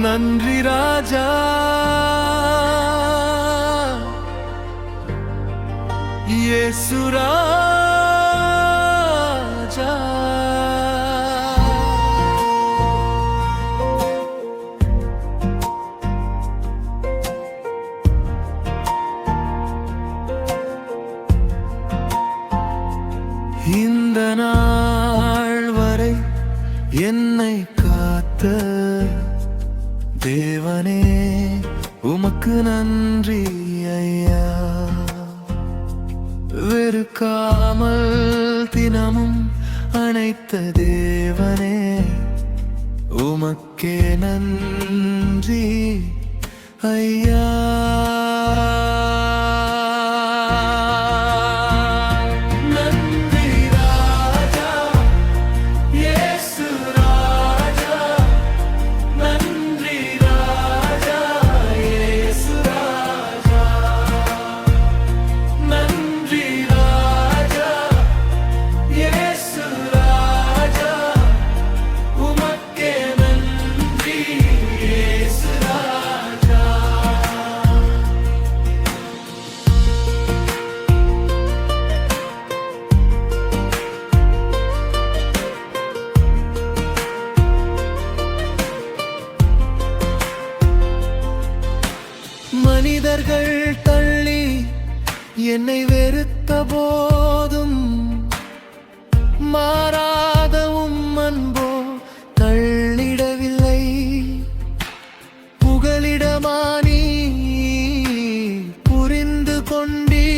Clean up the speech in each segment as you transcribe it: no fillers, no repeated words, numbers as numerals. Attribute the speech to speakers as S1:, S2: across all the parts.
S1: நன்றி ராஜா, இயேசு ராஜா. இந்த நாள் வரை என்னை காத்த தேவனே, உமக்கு நன்றி ஐயா. வெறுக்காமல் தினமும் அணைத்த தேவனே, உமக்கே நன்றி ஐயா. மனிதர்கள் தள்ளி என்னை வெறுத்த போதும் மாறாத உம் அன்போ தள்ளிடவில்லை. புகலிடமானி புரிந்து கொண்டீ,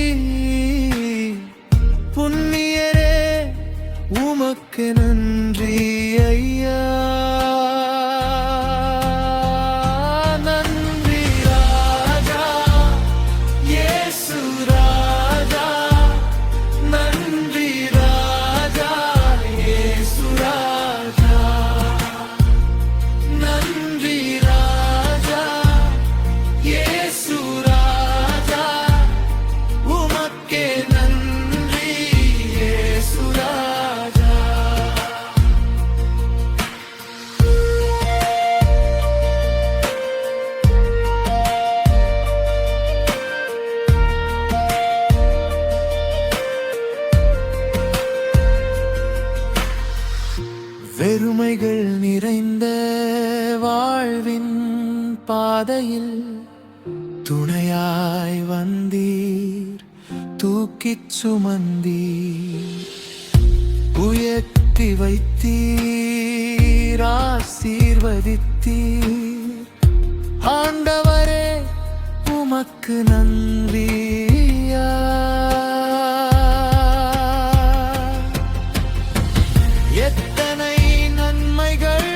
S1: புண்ணியரே உமக்கு நன்றி ஐயா. வெறுமைகள் நிறைந்த வாழ்வின் பாதையில் துணையாய் வந்தீர், தூக்கிச் சுமந்தீர், உயர்த்தி வைத்தீர், ஆசீர்வதித்தீர். ஆண்டவரே உமக்கு நன்றி. எத்தனை நன்மைகள்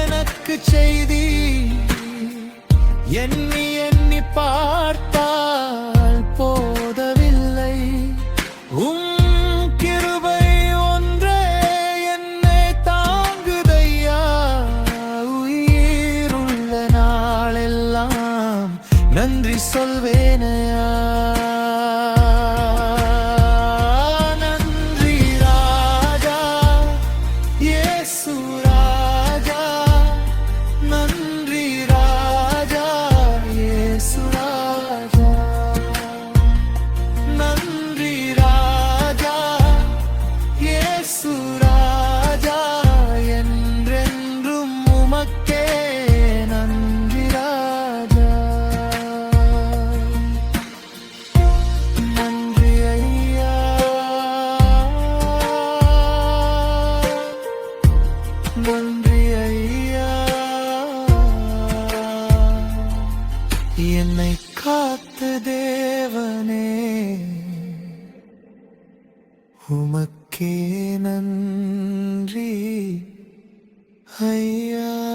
S1: எனக்கு செய்தி, எண்ணி எண்ணி பார்த்தால் போதவில்லை. உம் கிருபை ஒன்றே என்னை தாங்குதையா. உயிருள்ள நாளெல்லாம் நன்றி சொல்வேனையா. நன்றி ஐயா, என்னை காத்த தேவனே, உமக்கே நன்றி ஐயா.